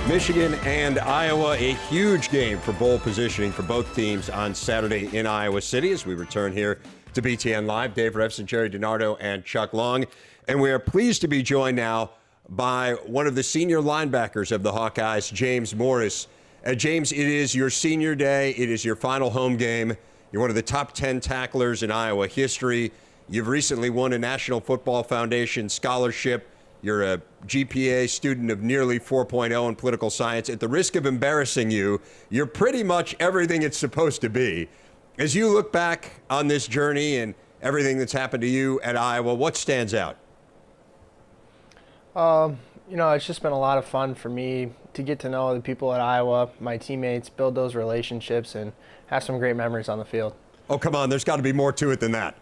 Michigan and Iowa, a huge game for bowl positioning for both teams on Saturday in Iowa City as we return here to BTN Live. Dave Revinse, Gerry DiNardo, and Chuck Long. And we are pleased to be joined now by one of the senior linebackers of the Hawkeyes, James Morris. James, it is your senior day. It is your final home game. You're one of the top 10 tacklers in Iowa history. You've recently won a National Football Foundation scholarship. You're a GPA student of nearly 4.0 in political science. At the risk of embarrassing you, you're pretty much everything it's supposed to be. As you look back on this journey and everything that's happened to you at Iowa, what stands out? It's just been a lot of fun for me to get to know the people at Iowa, my teammates, build those relationships, and have some great memories on the field. Oh, come on. There's got to be more to it than that.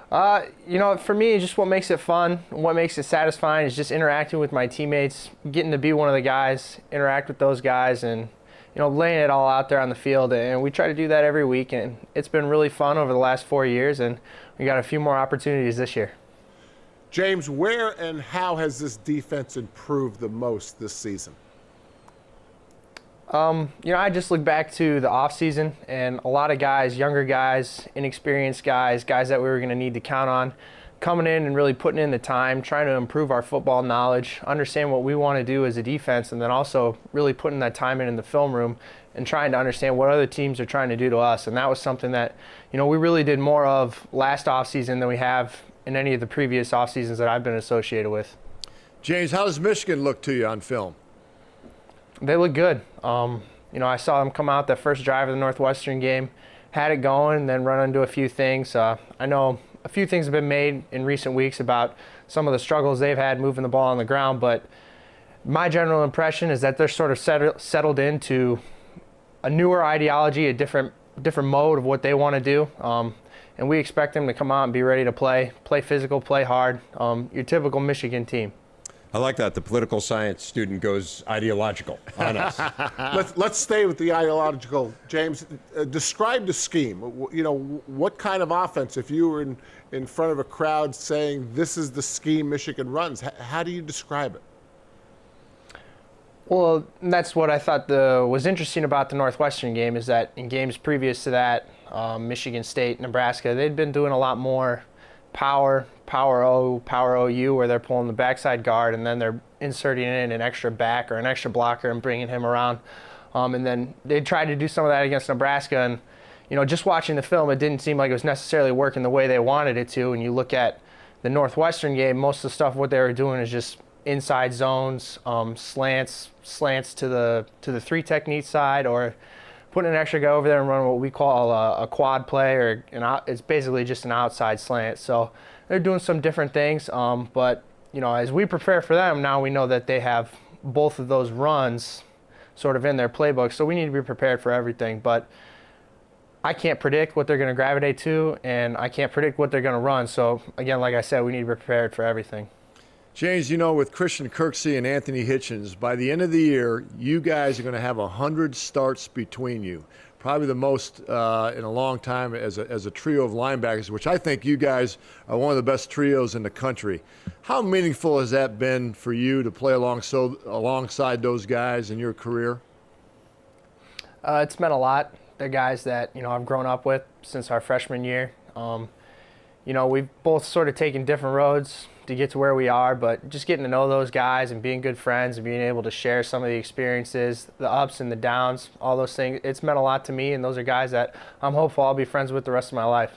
For me, just what makes it fun, what makes it satisfying is just interacting with my teammates, getting to be one of the guys, interact with those guys, and, laying it all out there on the field. And we try to do that every week, and it's been really fun over the last 4 years, and we got a few more opportunities this year. James, where and how has this defense improved the most this season? I just look back to the offseason, and a lot of guys, younger guys, inexperienced guys that we were going to need to count on, coming in and really putting in the time, trying to improve our football knowledge, understand what we want to do as a defense, and then also really putting that time in the film room and trying to understand what other teams are trying to do to us. And that was something that, we really did more of last offseason than we have in any of the previous off seasons that I've been associated with. James, how does Michigan look to you on film? They look good. I saw them come out that first drive of the Northwestern game, had it going, and then run into a few things. I know a few things have been made in recent weeks about some of the struggles they've had moving the ball on the ground, but my general impression is that they're sort of settled into a newer ideology, a different mode of what they want to do. And we expect them to come out and be ready to play physical, play hard, your typical Michigan team. I like that. The political science student goes ideological on us. Let's stay with the ideological. James, describe the scheme. What kind of offense, if you were in front of a crowd saying this is the scheme Michigan runs, how do you describe it? Well, that's what I thought was interesting about the Northwestern game, is that in games previous to that, Michigan State, Nebraska, they'd been doing a lot more power O, power OU, where they're pulling the backside guard and then they're inserting in an extra back or an extra blocker and bringing him around. And then they tried to do some of that against Nebraska. And, just watching the film, it didn't seem like it was necessarily working the way they wanted it to. And you look at the Northwestern game, most of the stuff, what they were doing is just inside zones, slants to the three technique side, or putting an extra guy over there and running what we call a quad play, or it's basically just an outside slant. So they're doing some different things. But as we prepare for them, now we know that they have both of those runs sort of in their playbook. So we need to be prepared for everything. But I can't predict what they're going to gravitate to, and I can't predict what they're going to run. So again, like I said, we need to be prepared for everything. James, with Christian Kirksey and Anthony Hitchens, by the end of the year, you guys are going to have 100 starts between you. Probably the most in a long time as a trio of linebackers, which I think you guys are one of the best trios in the country. How meaningful has that been for you to play alongside those guys in your career? It's meant a lot. They're guys that, I've grown up with since our freshman year. We've both sort of taken different roads to get to where we are, but just getting to know those guys and being good friends and being able to share some of the experiences, the ups and the downs, all those things, it's meant a lot to me, and those are guys that I'm hopeful I'll be friends with the rest of my life.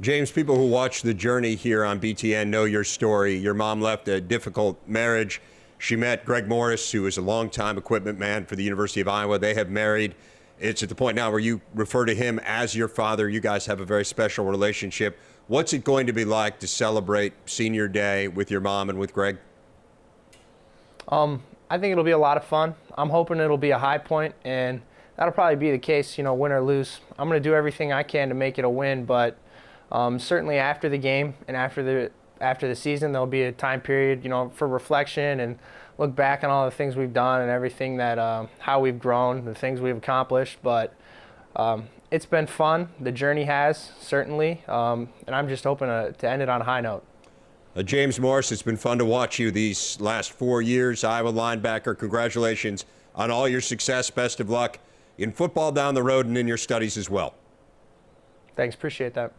James, people who watch the journey here on BTN know your story. Your mom left a difficult marriage. She met Greg Morris, who was a longtime equipment man for the University of Iowa. They have married. It's at the point now where you refer to him as your father. You guys have a very special relationship. What's it going to be like to celebrate senior day with your mom and with Greg? I think it'll be a lot of fun. I'm hoping it'll be a high point, and that'll probably be the case, win or lose. I'm going to do everything I can to make it a win, but certainly after the game and after the season, there'll be a time period, for reflection and look back on all the things we've done and everything that how we've grown, the things we've accomplished. But it's been fun. The journey has, certainly, and I'm just hoping to end it on a high note. James Morris, it's been fun to watch you these last 4 years, Iowa linebacker. Congratulations on all your success. Best of luck in football down the road and in your studies as well. Thanks. Appreciate that.